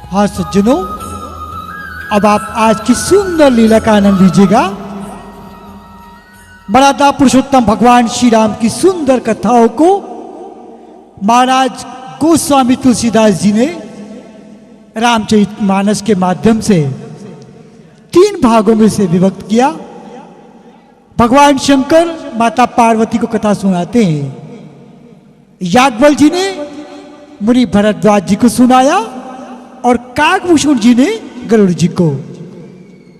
हाँ सज्जनों, अब आप आज की सुंदर लीला का आनंद लीजिएगा। मर्यादा पुरुषोत्तम भगवान श्री राम की सुंदर कथाओं को महाराज गोस्वामी तुलसीदास जी ने रामचरितमानस के माध्यम से 3 भागों में से विभक्त किया। भगवान शंकर माता पार्वती को कथा सुनाते हैं, याज्ञवल्क्य जी ने मुनि भरद्वाज जी को सुनाया और काकभूषण जी ने गरुड़ जी को।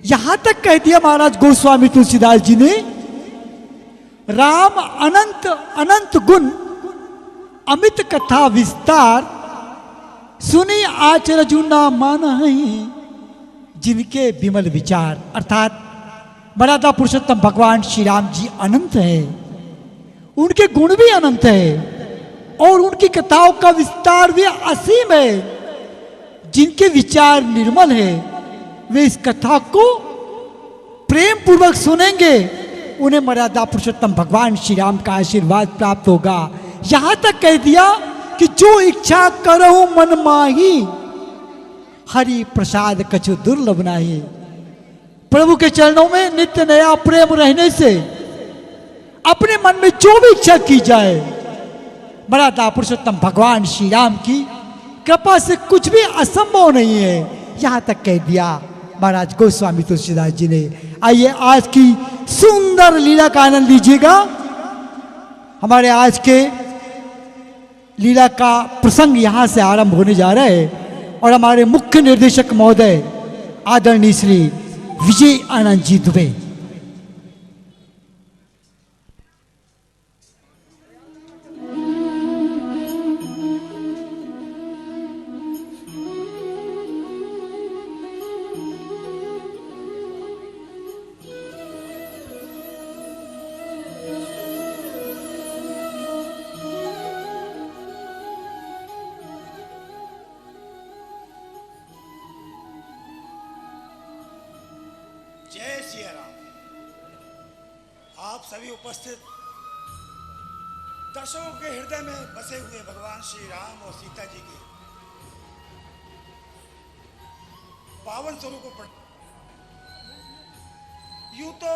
यहां तक कह दिया महाराज गोस्वामी तुलसीदास जी ने, राम अनंत अनंत गुण अमित कथा विस्तार, सुनी आचरजु ना माना है जिनके विमल विचार। अर्थात मर्यादा पुरुषोत्तम भगवान श्री राम जी अनंत है, उनके गुण भी अनंत है और उनकी कथाओं का विस्तार भी असीम है। जिनके विचार निर्मल है वे इस कथा को प्रेम पूर्वक सुनेंगे, उन्हें मर्यादा पुरुषोत्तम भगवान श्री राम का आशीर्वाद प्राप्त होगा। यहां तक कह दिया कि जो इच्छा करहु मन माही, हरि प्रसाद कछु दुर्लभ नाही। प्रभु के चरणों में नित्य नया प्रेम रहने से अपने मन में जो भी इच्छा की जाए, मर्यादा पुरुषोत्तम भगवान श्री राम की कृपा से कुछ भी असंभव नहीं है। यहां तक कह दिया महाराज गोस्वामी तुलसीदास जी ने। आइए आज की सुंदर लीला का आनंद लीजिएगा। हमारे आज के लीला का प्रसंग यहां से आरंभ होने जा रहा है और हमारे मुख्य निर्देशक महोदय आदरणीय श्री विजय आनंद जी दुबे। जय सिया राम। आप सभी उपस्थित दर्शकों के हृदय में बसे हुए भगवान श्री राम और सीता जी के पावन स्वरूप को पढ़। यूं तो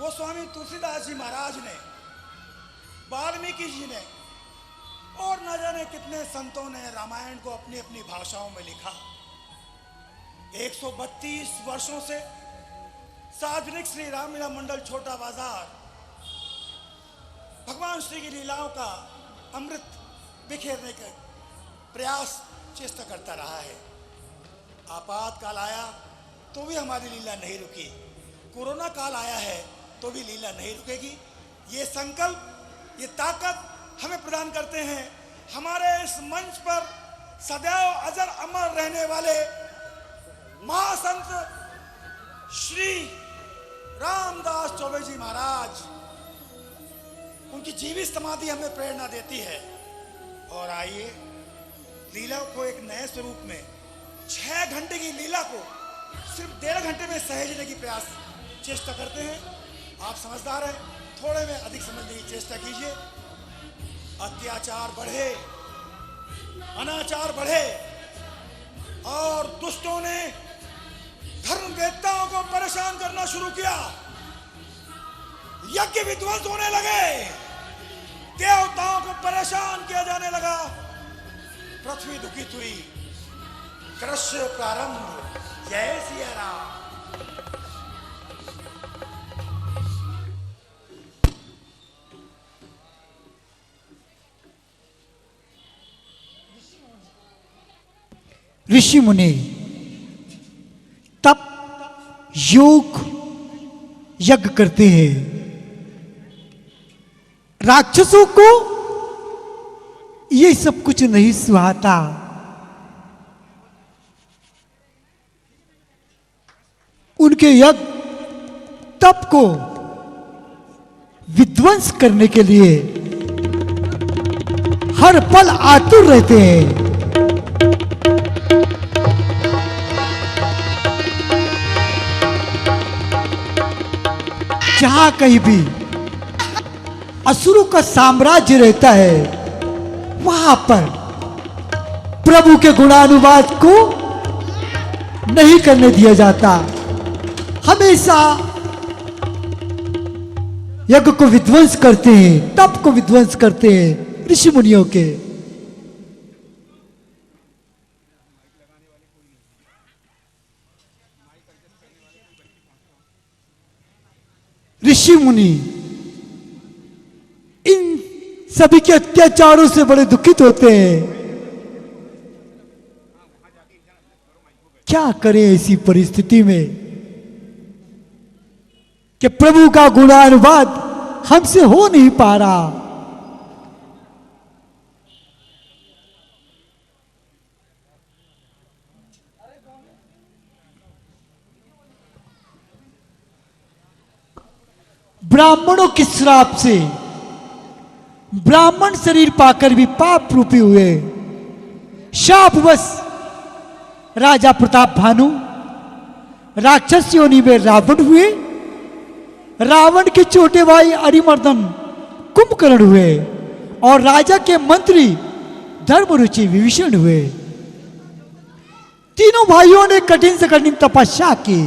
गोस्वामी तुलसीदास जी महाराज ने, वाल्मीकि जी ने और न जाने कितने संतों ने रामायण को अपनी अपनी भाषाओं में लिखा। 132 वर्षों से सार्वजनिक श्री रामलीला मंडल छोटा बाजार भगवान श्री की लीलाओं का अमृत बिखेरने का प्रयास चेष्टा करता रहा है। आपातकाल आया तो भी हमारी लीला नहीं रुकी, कोरोना काल आया है तो भी लीला नहीं रुकेगी। ये संकल्प, ये ताकत हमें प्रदान करते हैं हमारे इस मंच पर सदैव अजर अमर रहने वाले महासंत श्री रामदास चौबे जी महाराज। उनकी जीवित समाधि हमें प्रेरणा देती है। और आइए लीला को एक नए स्वरूप में, 6 घंटे की लीला को सिर्फ 1.5 घंटे में सहेजने की प्रयास चेष्टा करते हैं। आप समझदार हैं, थोड़े में अधिक समझने की चेष्टा कीजिए। अत्याचार बढ़े, अनाचार बढ़े और दुष्टों ने धर्मवेत्ताओं को परेशान करना शुरू किया, यज्ञ विध्वंस होने लगे, देवताओं को परेशान किया जाने लगा, पृथ्वी दुखित हुई, कृष्ण प्रारंभ। जय सिया राम। ऋषि मुनि तप योग यज्ञ करते हैं। राक्षसों को ये सब कुछ नहीं सुहाता। उनके यज्ञ तप को विध्वंस करने के लिए हर पल आतुर रहते हैं। जहां कहीं भी असुरों का साम्राज्य रहता है, वहां पर प्रभु के गुणानुवाद को नहीं करने दिया जाता। हमेशा यज्ञ को विध्वंस करते हैं, तप को विध्वंस करते हैं ऋषि मुनियों के। ऋषि मुनि इन सभी के अत्याचारों से बड़े दुखित होते हैं। क्या करें ऐसी परिस्थिति में कि प्रभु का गुणानुवाद हमसे हो नहीं पा रहा। ब्राह्मणों के श्राप से ब्राह्मण शरीर पाकर भी पाप रूपी हुए। शापवश राजा प्रताप भानु राक्षस योनि में रावण हुए। रावण के छोटे भाई अरिमर्दन कुंभकर्ण हुए और राजा के मंत्री धर्मरुचि विभीषण हुए। तीनों भाइयों ने कठिन से कठिन तपस्या की।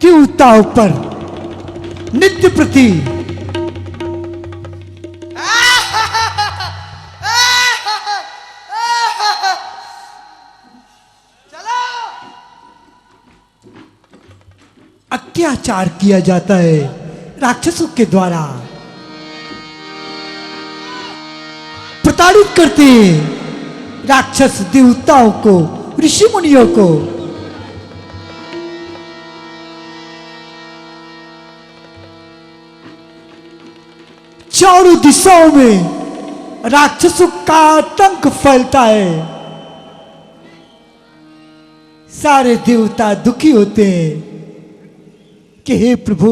देवताओं पर नित्य प्रति अत्याचार किया जाता है राक्षसों के द्वारा। प्रताड़ित करते हैं राक्षस देवताओं को, ऋषि मुनियों को। चारों दिशाओं में राक्षसों का आतंक फैलता है। सारे देवता दुखी होते हैं कि हे प्रभु,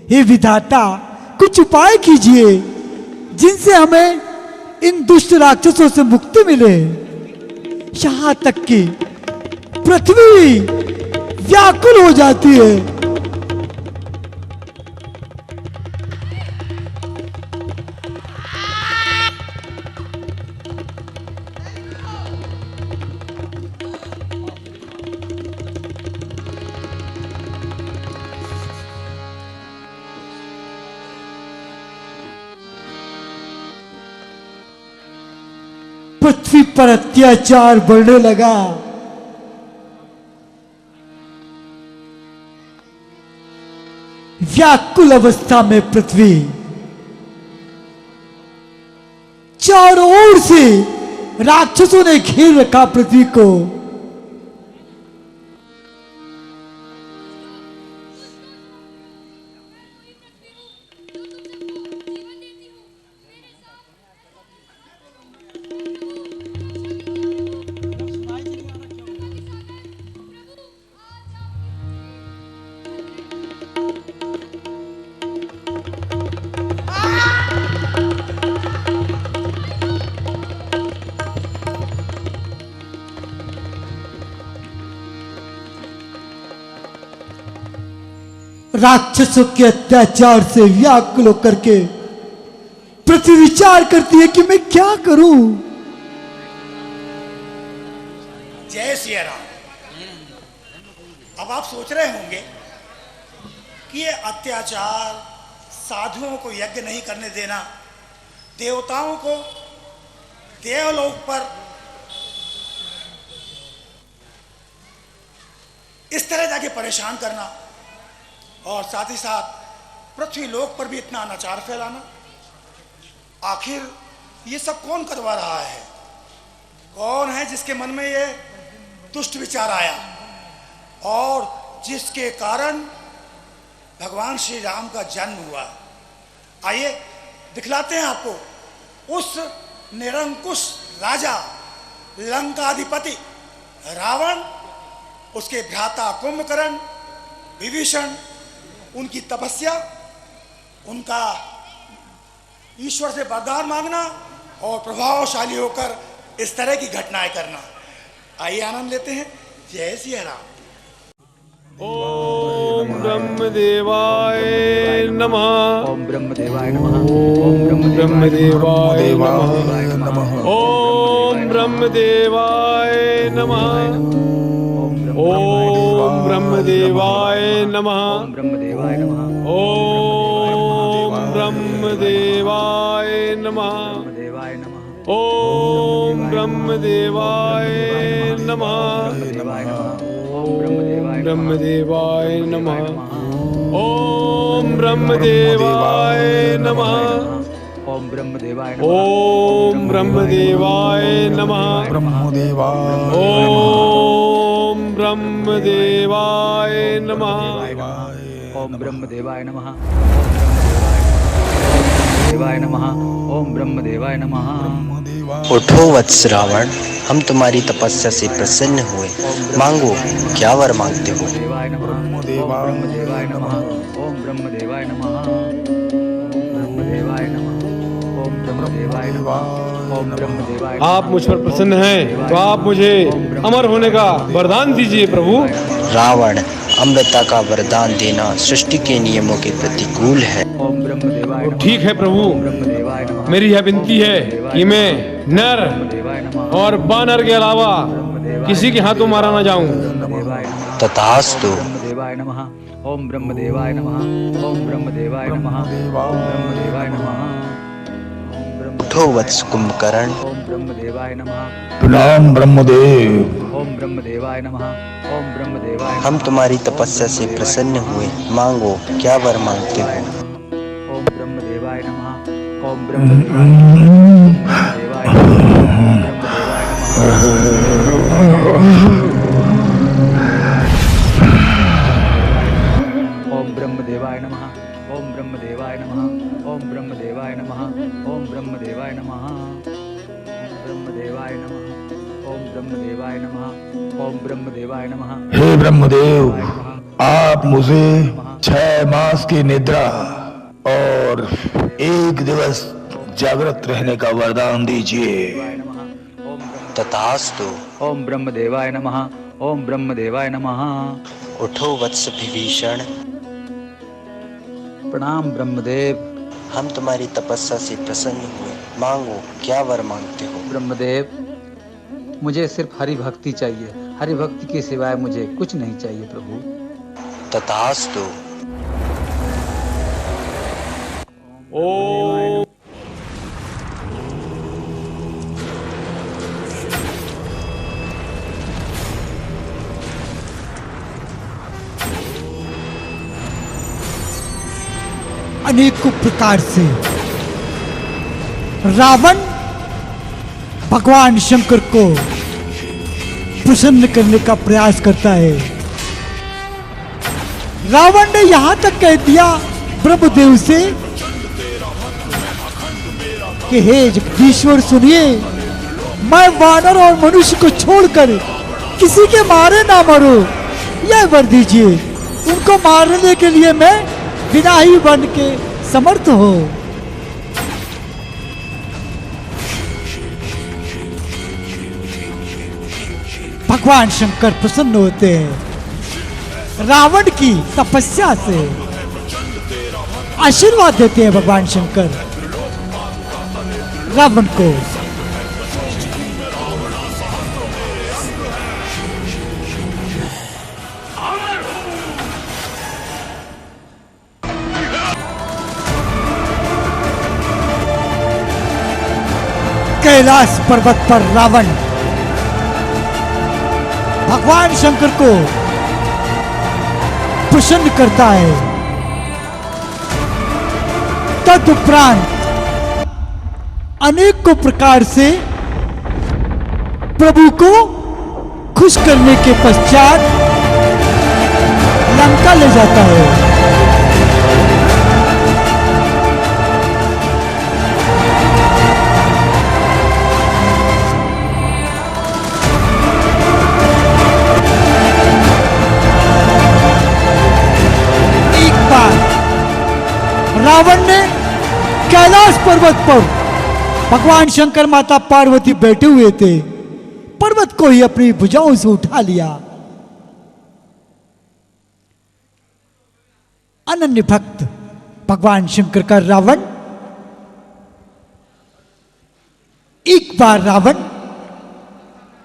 हे विधाता, कुछ उपाय कीजिए जिनसे हमें इन दुष्ट राक्षसों से मुक्ति मिले। यहां तक कि पृथ्वी व्याकुल हो जाती है। पृथ्वी पर अत्याचार बढ़ने लगा। व्याकुल अवस्था में पृथ्वी, चारों ओर से राक्षसों ने घेर रखा पृथ्वी को। राक्षसों के अत्याचार से व्याकुल होकर के पृथ्वी विचार करती है कि मैं क्या करूं। जय सिया राम। अब आप सोच रहे होंगे कि ये अत्याचार, साधुओं को यज्ञ नहीं करने देना, देवताओं को देवलोक पर इस तरह जाके परेशान करना और साथ ही साथ पृथ्वी लोक पर भी इतना अनाचार फैलाना, आखिर ये सब कौन करवा रहा है? कौन है जिसके मन में ये दुष्ट विचार आया और जिसके कारण भगवान श्री राम का जन्म हुआ? आइए दिखलाते हैं आपको। उस निरंकुश राजा लंकाधिपति रावण, उसके भ्राता कुंभकर्ण, विभीषण, उनकी तपस्या, उनका ईश्वर से वरदान मांगना और प्रभावशाली होकर इस तरह की घटनाएं करना। आइए आनंद लेते हैं। जय सिया राम। ओम ब्रह्मदेवाय नमः। ओम ब्रह्मदेवाय नमः। ओम ब्रह्मदेवाय नमः। ओम ब्रह्मदेवाय नमः। ओम ब्रह्मदेवाय नमः। ओम ब्रह्मदेवाय नमः। ओम ब्रह्मदेवाय नमः। देवाय नमः। ओम ब्रह्मदेवाय नमः। देवाय नमः। ओम ब्रह्मदेवाय ब्रह्मदेवाय नमः। ओम ब्रह्मदेवाय नमः। ओम ब्रह्मदेवाय नमः। ओम ब्रह्मदेवाय नमः। ओम ब्रह्मदेवाय नमः। ओम ब्रह्मदेवाय नमः। देवाय नमः। ओम ब्रह्मदेवाय नमः। उठो वत्स रावण, हम तुम्हारी तपस्या से प्रसन्न हुए, मांगो क्या वर मांगते हो। देवाय नमः। ओम ब्रह्मदेवाय नमः। ओम ब्रह्मदेवाय नमः। ओम ब्रह्मदेवाय नमः। ओम ब्रह्मदेवाय नमः। ओम ब्रह्मदेवाय नमः। आप मुझ पर प्रसन्न हैं तो आप मुझे अमर होने का वरदान दीजिए प्रभु। रावण, अमृता का वरदान देना सृष्टि के नियमों के प्रतिकूल है। ओम ब्रह्मदेवाय नमः। ठीक है प्रभु, ब्रह्मदेवाय नमः। मेरी यह विनती है कि मैं नर देवाय नमः। और बानर के अलावा किसी के हाथों मारा न जाऊं। देवाय नमः। तथास्तु। ब्रह्मदेवाय नमः। ओम ब्रह्मदेवाय नमः। ओम ब्रह्मदेवाय नमः। ओम ब्रह्मदेवाय नमः। उठो वत्स कुंभकर्ण, ओम ब्रह्मदेवाय नमः। प्रणाम ब्रह्मदेव। ओम ब्रह्मदेवाय नमः। ओम ब्रह्मदेवाय नमः। हम तुम्हारी तपस्या से प्रसन्न हुए, मांगो क्या वर मांगते हो। ओम ब्रह्मदेवाय नमः। ओम ब्रह्मदेवाय नमः। ओम ब्रह्मदेवाय नमः। ओम ब्रह्मदेवाय नमः। ओम ब्रह्मदेवाय नमः। ओम ब्रह्मदेवाय नमः। ओम ब्रह्मदेवाय नमः। ओम ब्रह्मदेवाय नमः। ओम ब्रह्मदेवाय नमः। हे ब्रह्मदेव, आप मुझे 6 मास की निद्रा और 1 दिवस जागृत रहने का वरदान दीजिए। तथास्तु। ओम ब्रह्मदेवाय नमः। ओम ब्रह्मदेवाय नमः। उठो वत्स विभीषण, प्रणाम ब्रह्मदेव। हम तुम्हारी तपस्या से प्रसन्न हुए, मांगो क्या वर मांगते हो। ब्रह्मदेव, मुझे सिर्फ हरि भक्ति चाहिए। हरि भक्ति के सिवाय मुझे कुछ नहीं चाहिए प्रभु। तथास्तु। ओम अनेकों प्रकार से रावण भगवान शंकर को प्रसन्न करने का प्रयास करता है। रावण ने यहां तक कह दिया ब्रह्मदेव से कि हे जगदीश्वर सुनिए, मैं वानर और मनुष्य को छोड़कर किसी के मारे ना मरो, यह वर दीजिए। उनको मारने के लिए मैं विनाही बन के समर्थ हो। भगवान शंकर प्रसन्न होते हैं। रावण की तपस्या से आशीर्वाद देते हैं भगवान शंकर रावण को। कैलाश पर्वत पर रावण भगवान शंकर को प्रसन्न करता है। तदुपरांत अनेकों प्रकार से प्रभु को खुश करने के पश्चात लंका ले जाता है। रावण ने कैलाश पर्वत पर भगवान शंकर माता पार्वती बैठे हुए थे, पर्वत को ही अपनी भुजाओं से उठा लिया। अनन्य भक्त भगवान शंकर का रावण, एक बार रावण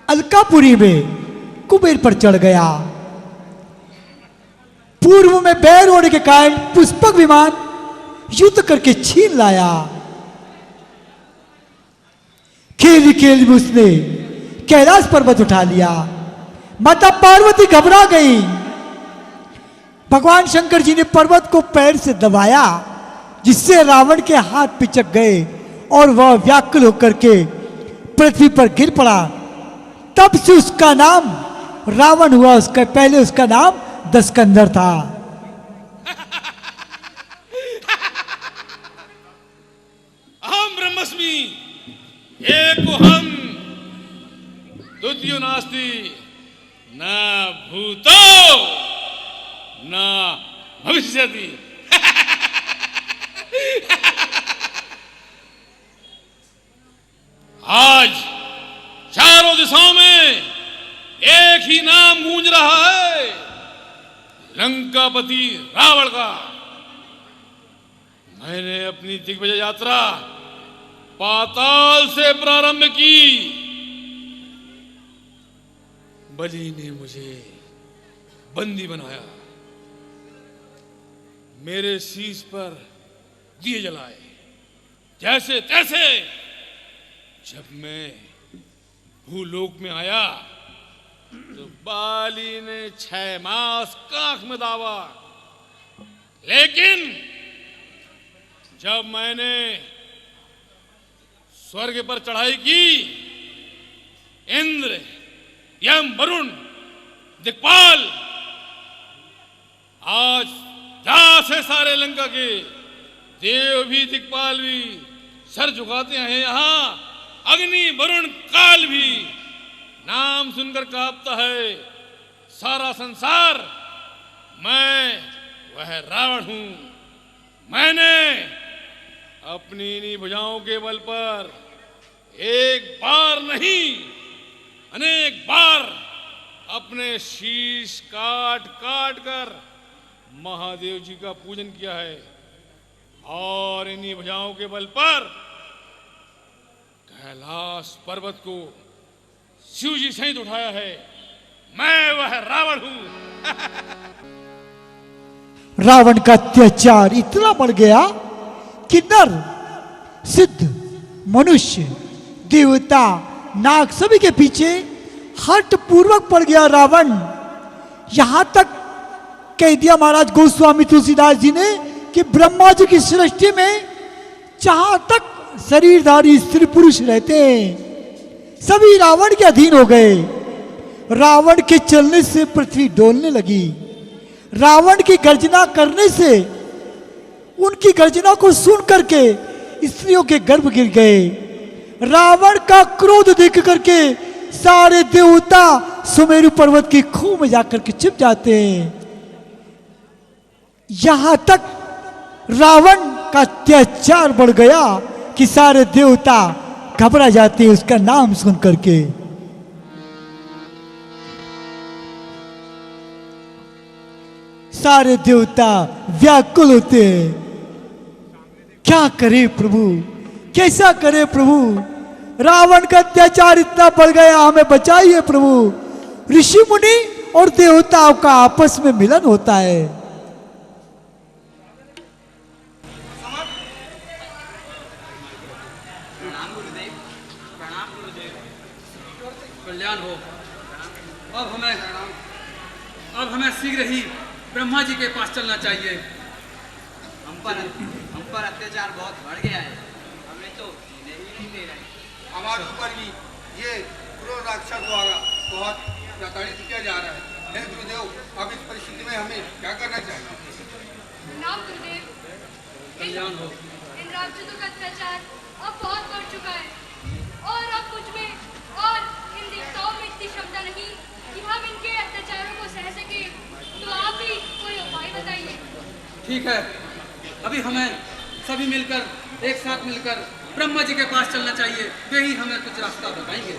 अलकापुरी में कुबेर पर चढ़ गया। पूर्व में बैर होने के कारण पुष्पक विमान युद्ध करके छीन लाया। खेल खेल में उसने कैलाश पर्वत उठा लिया। माता पार्वती घबरा गई। भगवान शंकर जी ने पर्वत को पैर से दबाया, जिससे रावण के हाथ पिचक गए और वह व्याकुल होकर के पृथ्वी पर गिर पड़ा। तब से उसका नाम रावण हुआ। उसका पहले उसका नाम दशकंधर था। अहम ब्रह्मस्मि एकोहम द्वितीयो नास्ति न भूतो न भविष्यति। आज चारों दिशाओं में एक ही नाम गूंज रहा है, लंकापति रावण का। मैंने अपनी दिग्विजय यात्रा पाताल से प्रारंभ की। बलि ने मुझे बंदी बनाया, मेरे शीश पर दिए जलाए। जैसे तैसे जब मैं भूलोक में आया तो बाली ने 6 मास कांख में दावा, लेकिन जब मैंने स्वर्ग पर चढ़ाई की, इंद्र, यम, वरुण, दिक्पाल, आज जहां से सारे लंका के देव भी दिक्पाल भी सर झुकाते हैं, यहां अग्नि, वरुण, काल भी नाम सुनकर कांपता है सारा संसार। मैं वह रावण हूं। मैंने अपनी इन्हीं भुजाओं के बल पर एक बार नहीं अनेक बार अपने शीश काट काट कर महादेव जी का पूजन किया है, और इन्हीं भुजाओं के बल पर कैलाश पर्वत को शिव जी सहित उठाया है। मैं वह रावण हूं। रावण का अत्याचार इतना बढ़ गया कि नर, सिद्ध, मनुष्य, देवता, नाग सभी के पीछे हट पूर्वक पड़ गया रावण। यहां तक कह दिया महाराज गोस्वामी तुलसीदास जी ने कि ब्रह्मा जी की सृष्टि में जहां तक शरीरधारी स्त्री पुरुष रहते हैं, सभी रावण के अधीन हो गए। रावण के चलने से पृथ्वी डोलने लगी। रावण की गर्जना करने से, उनकी गर्जना को सुन करके स्त्रियों के गर्भ गिर गए। रावण का क्रोध देख करके सारे देवता सुमेरु पर्वत की खूह में जाकर के छिप जाते हैं। यहां तक रावण का अत्याचार बढ़ गया कि सारे देवता घबरा जाते हैं उसका नाम सुन करके। सारे देवता व्याकुल होते हैं। क्या करे प्रभु, कैसा करे प्रभु, रावण का अत्याचार इतना बढ़ गया, हमें बचाइए प्रभु। ऋषि मुनि और देवताओं का आपस में मिलन होता है। कल्याण हो। अब हमें शीघ्र ही ब्रह्मा जी के पास चलना चाहिए। हम पर अत्याचार बहुत बढ़ गया है, हमें तो जीने ही नहीं दे रहे। हमारे ऊपर भी ये क्रोध राक्षस द्वारा बहुत प्रताड़ित किया जा रहा है। हे गुरुदेव, अब इस परिस्थिति में हमें क्या करना चाहिए? नाम गुरुदेव, कल्याण हो। इन राक्षसों का अत्याचार अब बहुत बढ़ चुका है, और अब मुझ में और इन देवताओं में इतनी क्षमता नहीं कि हम इनके अत्याचारों को सह सके। तो आप ही कोई उपाय बताइए। ठीक है, अभी हमें सभी मिलकर, एक साथ मिलकर ब्रह्मा जी के पास चलना चाहिए, वे ही हमें कुछ रास्ता बताएंगे।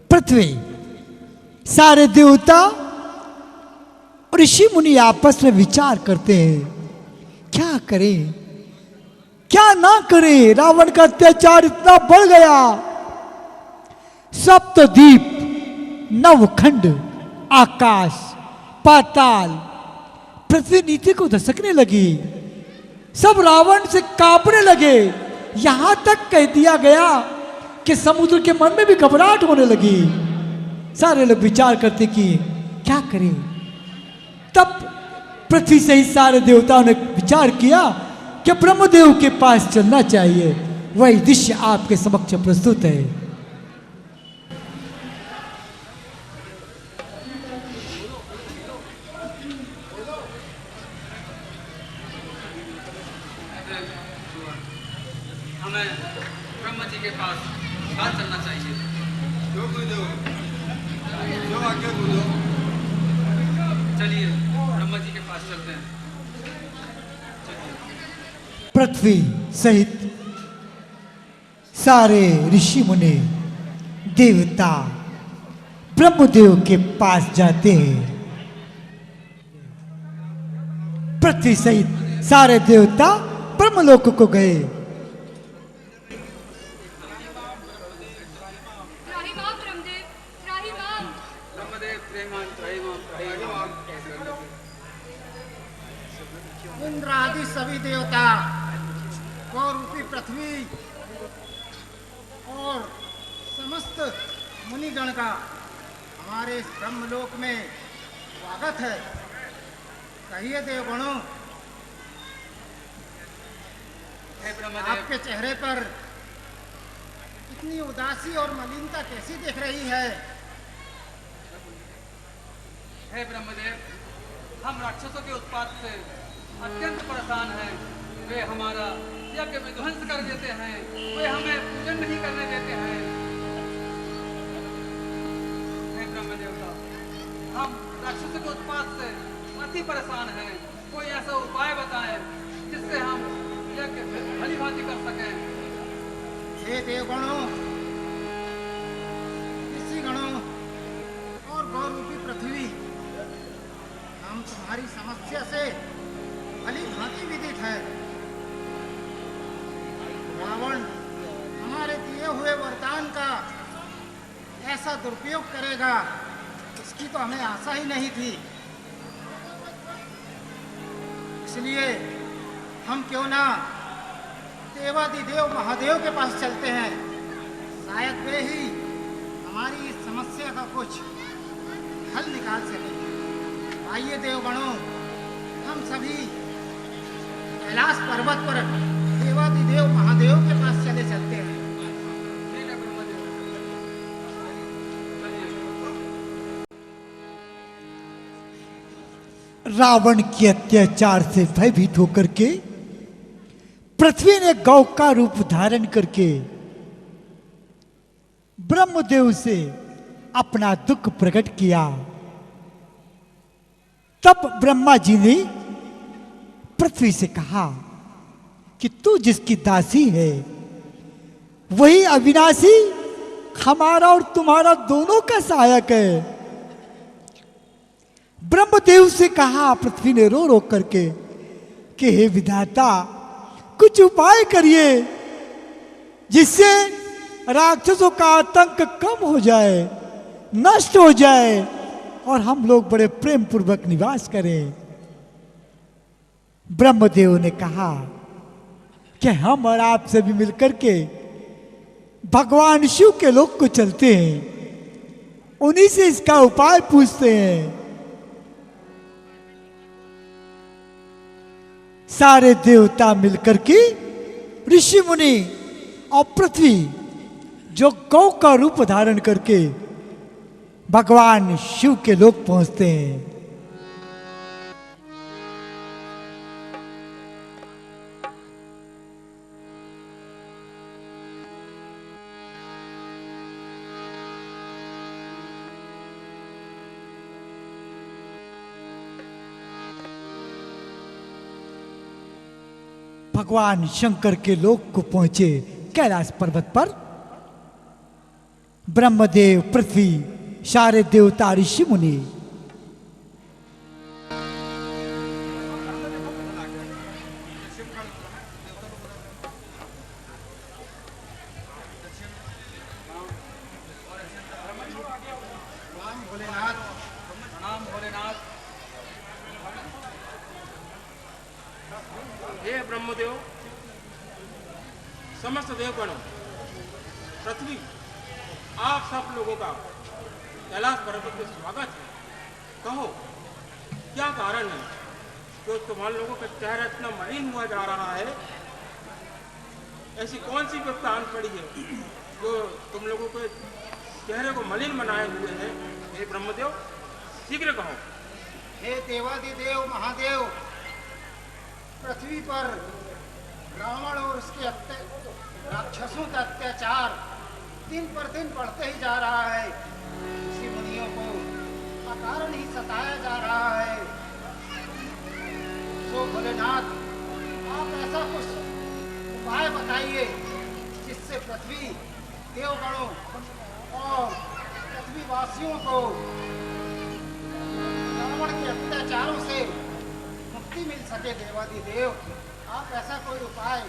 पृथ्वी, सारे देवता और ऋषि मुनि आपस में विचार करते हैं, क्या करें क्या ना करें। रावण का अत्याचार इतना बढ़ गया, सप्तद्वीप, नवखंड, आकाश, पाताल, पृथ्वी नीचे को धसकने लगी, सब रावण से कांपने लगे। यहां तक कह दिया गया कि समुद्र के मन में भी घबराहट होने लगी। सारे लोग विचार करते कि क्या करें। तब पृथ्वी सहित सारे देवताओं ने विचार किया कि ब्रह्मदेव के पास चलना चाहिए। वही दृश्य आपके समक्ष प्रस्तुत है। हमें ब्रह्मा जी के पास बात चलना चाहिए। जो गुरुदेव, जो आज्ञा गुरुदेव। चलिए ब्रह्मा जी के पास चलते हैं। पृथ्वी सहित सारे ऋषि मुनि देवता ब्रह्मदेव के पास जाते हैं। पृथ्वी सहित सारे देवता ब्रह्मलोक को गए। त्राहिमाम ब्रह्मदेव, त्राहिमाम। ब्रह्मदेव त्राहिमाम, त्राहिमाम, त्राहिमाम। इंद्र आदि सभी देवता, गौ रूपी पृथ्वी और समस्त मुनिगण का हमारे इस ब्रह्मलोक में स्वागत है। कहिए देवगणों, हे ब्रह्मदेव, आपके चेहरे पर इतनी उदासी और मलिनता कैसी दिख रही है? हे ब्रह्मदेव, हम राक्षसों के उत्पात से अत्यंत परेशान हैं। वे हमारा यज्ञ विध्वंस कर देते हैं, वे हमें पूजन नहीं करने देते हैं। हे ब्रह्मदेवता, हम राक्षसों के उत्पात से अति परेशान हैं। कोई ऐसा उपाय बताएं जिससे हम यज्ञ भली भांति कर सकें। हे देवगणों, ऋषिगणों और गौ रूपी पृथ्वी, हम तुम्हारी समस्या से भली भांति विदित है। रावण हमारे दिए हुए वरदान का ऐसा दुरुपयोग करेगा, इसकी तो हमें आशा ही नहीं थी। इसलिए हम क्यों ना देवादिदेव महादेव के पास चलते हैं, शायद वे ही हमारी इस समस्या का कुछ हल निकाल सकें। आइए देवगणों, हम सभी कैलाश पर्वत पर देवादिदेव महादेव के पास चले चलते हैं। ठीक है ब्रह्मदेव, रावण के अत्याचार से भयभीत होकर के पृथ्वी ने गौ का रूप धारण करके ब्रह्मदेव से अपना दुख प्रकट किया। तब ब्रह्मा जी ने पृथ्वी से कहा कि तू जिसकी दासी है वही अविनाशी हमारा और तुम्हारा दोनों का सहायक है। ब्रह्मदेव से कहा पृथ्वी ने रो रो करके कि हे विधाता, कुछ उपाय करिए जिससे राक्षसों का आतंक कम हो जाए, नष्ट हो जाए और हम लोग बड़े प्रेम पूर्वक निवास करें। ब्रह्मदेव ने कहा कि हम और आप सभी मिलकर के भगवान शिव के लोक को चलते हैं, उन्हीं से इसका उपाय पूछते हैं। सारे देवता मिलकर के ऋषि मुनि और पृथ्वी जो गौ का रूप धारण करके भगवान शिव के लोक पहुंचते हैं। भगवान शंकर के लोक को पहुंचे कैलाश पर्वत पर। ब्रह्मदेव, पृथ्वी, सारे देवता, ऋषि मुनि प्रणाम भोलेनाथ। हे ब्रह्मदेव, समस्त देवगणों, पृथ्वी, आप सब लोगों का कैलाश पर्वत में स्वागत है। कहो क्या कारण है जो तुम्हारे लोगों का चेहरा इतना मलिन हुआ जा रहा है? ऐसी कौन सी विपदा आन पड़ी है जो तुम लोगों के चेहरे को मलिन बनाए हुए है? हे ब्रह्मदेव, शीघ्र कहो। हे देवादिदेव महादेव, पृथ्वी पर रावण और उसके राक्षसों का अत्याचार दिन पर दिन बढ़ते ही जा रहा है। ऋषि मुनियों को अकारण ही सताया जा रहा है। सो भोलेनाथ, आप ऐसा कुछ उपाय बताइए जिससे पृथ्वी, देवगणों और पृथ्वीवासियों को रावण के अत्याचारों से मुक्ति मिल सके। देवादिदेव, आप ऐसा कोई उपाय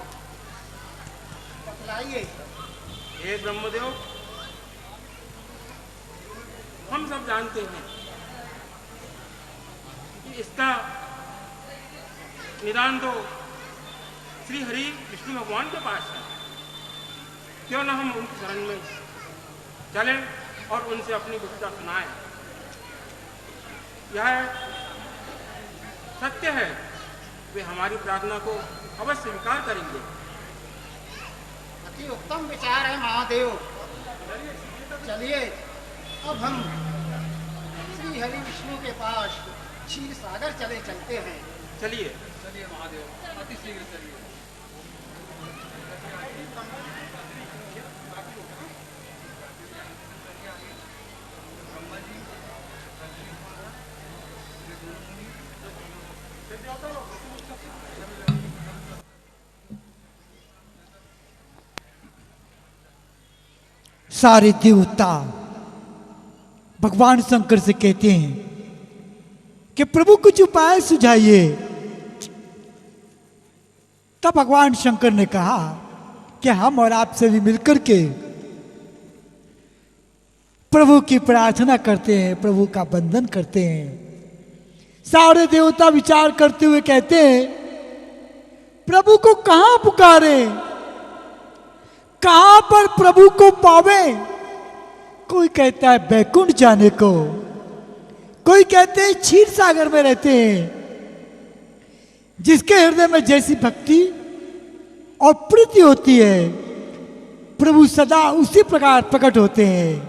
बतलाइए। हे ब्रह्मदेव, हम सब जानते हैं कि इसका निदान तो श्री हरि विष्णु भगवान के पास है। क्यों ना हम उनकी शरण में चलें और उनसे अपनी विपदा सुनाएं। यह सत्य है, वे हमारी प्रार्थना को अवश्य स्वीकार करेंगे। अति उत्तम विचार है महादेव। चलिए अब हम श्री हरि विष्णु के पास क्षीर सागर चलते हैं। चलिए चलिए महादेव, अति शीघ्र चलिए। सारे देवता भगवान शंकर से कहते हैं कि प्रभु कुछ उपाय सुझाइए। तब भगवान शंकर ने कहा कि हम और आपसे भी मिलकर के प्रभु की प्रार्थना करते हैं, प्रभु का वंदन करते हैं। सारे देवता विचार करते हुए कहते हैं, प्रभु को कहां पुकारे, कहां पर प्रभु को पावे। कोई कहता है बैकुंठ जाने को, कोई कहते हैं क्षीर सागर में रहते हैं। जिसके हृदय में जैसी भक्ति और प्रीति होती है, प्रभु सदा उसी प्रकार प्रकट होते हैं।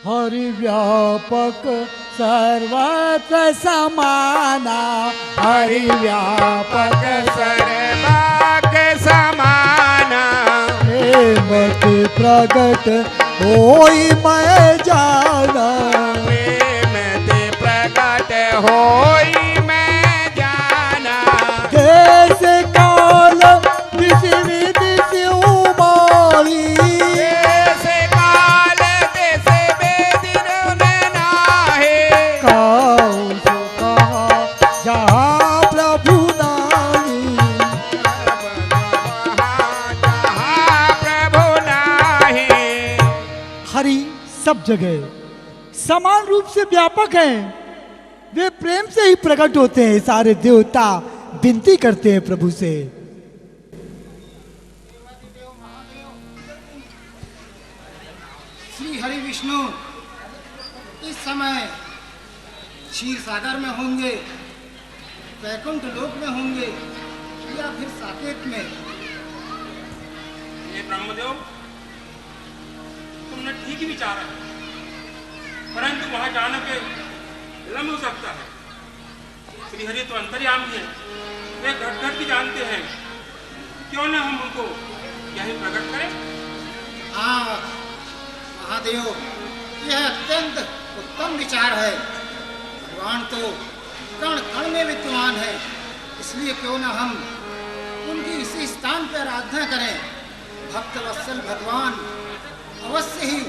हरि व्यापक सर्वत्र समाना, हरि व्यापक सर्वत्र समाना, प्रेमति प्रगट होई मैं जाना, प्रेमति प्रगट होई मैं जाना, देश काल दिशि विदिशि उमारी, सब जगह समान रूप से व्यापक हैं। वे प्रेम से ही प्रकट होते हैं। सारे देवता विनती करते हैं प्रभु से। श्री हरि विष्णु इस समय क्षीर सागर में होंगे, वैकुंठ लोक में होंगे या फिर साकेत में। ये ब्रह्मदेव, तुमने ठीक ही विचारा है, परंतु वहां जाने के विलंब हो सकता है। श्री हरि तो अंतर्यामी है, वे घट घट की जानते हैं। क्यों ना हम उनको यही प्रकट करें। हाँ महादेव, यह अत्यंत उत्तम विचार है। भगवान तो कण कण में विद्यमान है, इसलिए क्यों न हम उनकी इसी स्थान पर आराधना करें। भक्त वत्सल भगवान अवश्य ही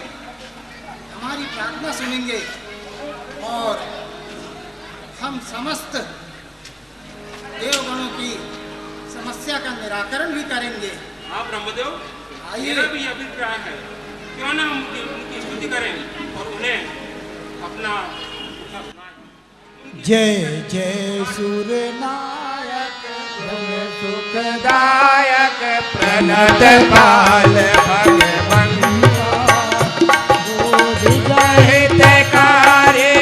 हमारी प्रार्थना सुनेंगे और हम समस्त देवगणों की समस्या का निराकरण भी करेंगे। हाँ ब्रह्मदेव, आइए। मेरा भी अभिप्राय है, क्यों ना हम उनकी स्तुति करें और उन्हें अपना जय जय सूर्यनायक सुखदायक प्रणत पाल हितकारी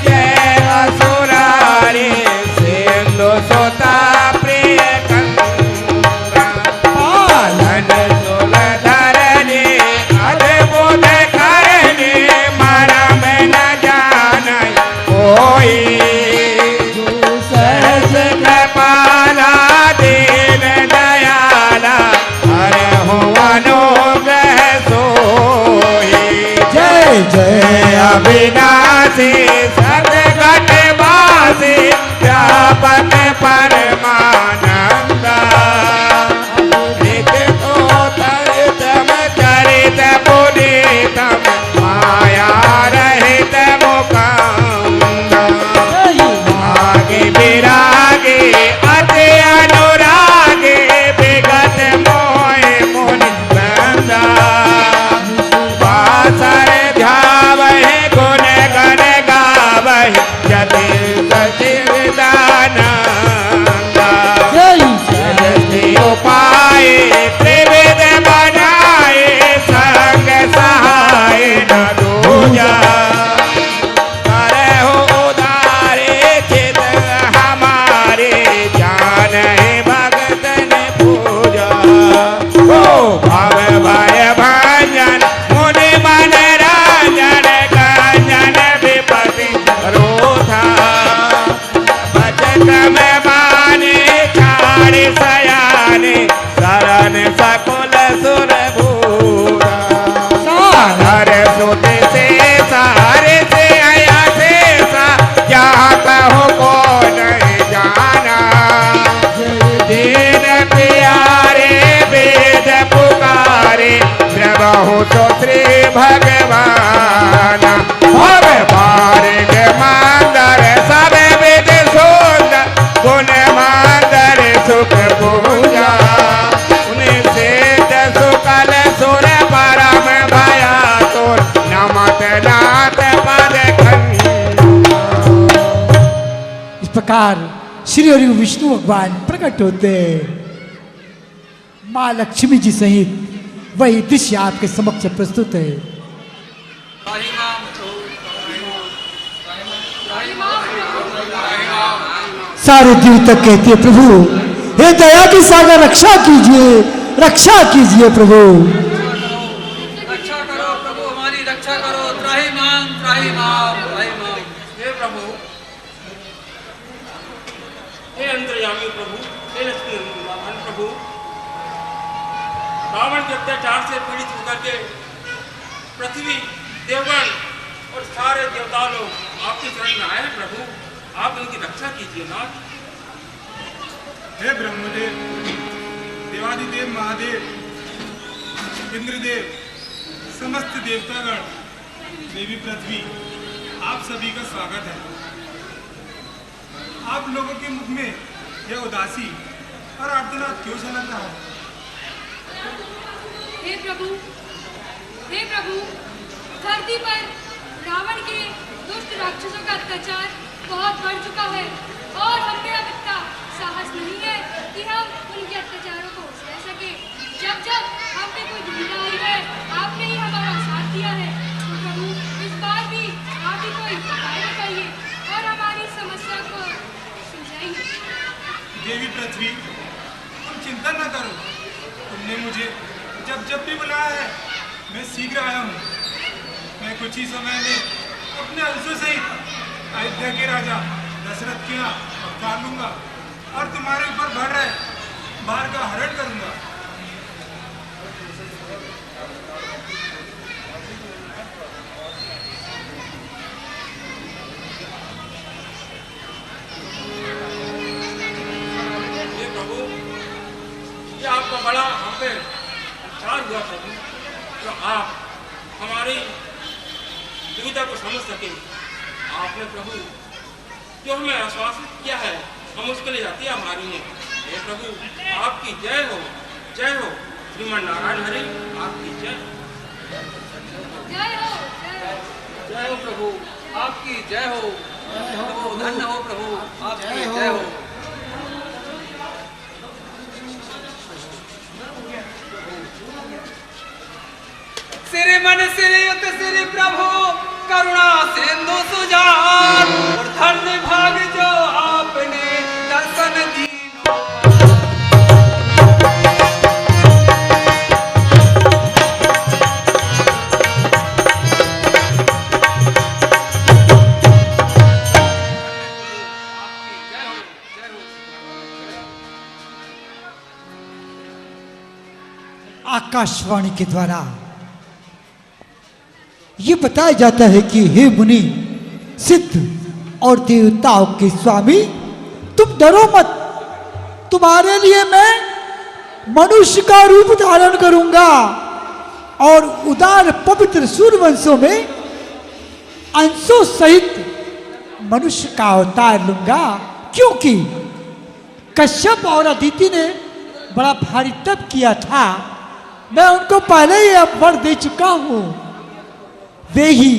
जय असुरारी सिंधु सुता प्रिय पालन सुरधरणी अद्भुत करणी मरम न जान कोई सहस कृपाला दीन दयाला हर हो अनुग्रह सोई जय जय अविनाशी सदगत वासी व्यापक परमानंद तरितम चरित पुनीतम माया रहित मुकुंद आगे विरागे अति अनुरागे विगत मोह मुनि बंदा वासर ध्यावहि गुण गण गावहि यति सचिदानंदा जय उपाय त्रिविध बनाए संग सहाय न दूजा करे हो उदारे चित हमारे जान भगतन पूजा ओ भव भय भंजन मुनि मन राजन गंजन विपति रोधा बचत में माने चारि सयाने शरण सकुल सुर भूरा साधर सुत से सारे से आया से सा जहाँ कहो को नहीं जाना दीन प्यारे वेद पुकारे प्रभु तो श्री भगवान भव मार्ग मांदर सब विध सुंदर गुण मांदर सुख पूजा उन्हें सेठ सुकल सुर परम भया तोर नमत नाथ पद इस प्रकार श्री हरि विष्णु भगवान प्रकट होते हैं। माँ लक्ष्मी जी सहित वही दृश्य आपके समक्ष प्रस्तुत है। सारे देवता कहते हैं प्रभु हे दया के सागर रक्षा कीजिए, रक्षा कीजिए प्रभु। रक्षा करो प्रभु, हमारी रक्षा करो। त्राहि माम, त्राहि माम, त्राहि माम। हे प्रभु, हे अंतर्यामी प्रभु, हे लक्ष्मी वाहन प्रभु, रावण के अत्याचार से पीड़ित होकर के पृथ्वी देवगण और सारे देवता लोग आपके शरण में आए हैं प्रभु, आप इनकी रक्षा कीजिए नाथ। हे ब्रह्मदेव, देवादिदेव महादेव, इंद्रदेव, समस्त देवतागण, देवी पृथ्वी, आप सभी का स्वागत है। आप लोगों के मुख में यह उदासी और आर्तनाद क्यों झलक रहा है? हे प्रभु, हे प्रभु, धरती पर रावण के दुष्ट राक्षसों का अत्याचार बहुत बढ़ चुका है और हम में अब इतना साहस नहीं है कि हम उनके अत्याचारों को सह सके। जब जब हम पे कोई दुविधा आई है, आपने ही हमारा साथ दिया है। तो प्रभु, इस बार भी आप ही कोई उपाय बताइए और हमारी समस्या को सुलझाइए। देवी पृथ्वी, तुम चिंता न करो। तुमने मुझे जब जब भी बुलाया है, मैं शीघ्र आया हूँ। मैं कुछ ही समय में अपने अंशों सहित अयोध्या के राजा दशरथ के यहाँ अवतार लूंगा और तुम्हारे ऊपर बढ़ रहे भार का हरण करूंगा। बड़ा हम पे उपचार हुआ प्रभु, तो आप हमारी दुविधा को समझ सके। आपने प्रभु जो हमें आश्वासित किया है, हम उसके लिए जाती हमारी हैं। हे प्रभु, आपकी जय हो, जय हो। श्रीमन नारायण हरि, आपकी जय। जय हो, जय हो प्रभु, आपकी जय हो। प्रभु धन्य हो प्रभु, आपकी जय हो। श्रीमन श्रीयुत श्री प्रभु करुणा सिंधु सुजान, और धन्य भाग जो आपने दर्शन दी। आकाशवाणी के द्वारा ये बताया जाता है कि हे मुनि, सिद्ध और देवताओं के स्वामी, तुम डरो मत। तुम्हारे लिए मैं मनुष्य का रूप धारण करूंगा और उदार पवित्र सूर्यवंशों में अंशों सहित मनुष्य का अवतार लूंगा। क्योंकि कश्यप और अदिति ने बड़ा भारी तप किया था, मैं उनको पहले ही अब वर दे चुका हूं। वे ही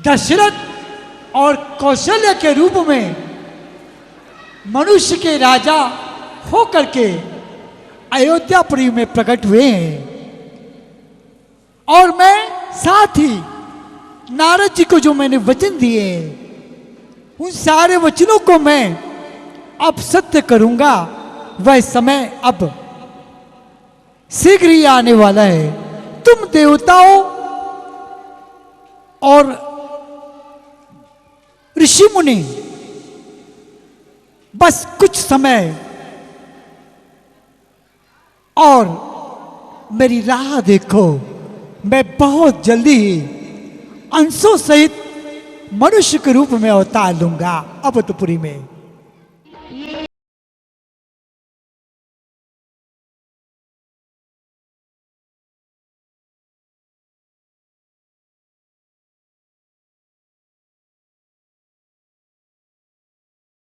दशरथ और कौशल्य के रूप में मनुष्य के राजा होकर के अयोध्यापुरी में प्रकट हुए हैं। और मैं साथ ही नारद जी को जो मैंने वचन दिए, उन सारे वचनों को मैं अब सत्य करूंगा। वह समय अब शीघ्र ही आने वाला है। तुम देवताओं और ऋषि मुनि बस कुछ समय और मेरी राह देखो। मैं बहुत जल्दी ही अंशों सहित मनुष्य के रूप में अवतार लूंगा अवधपुरी में।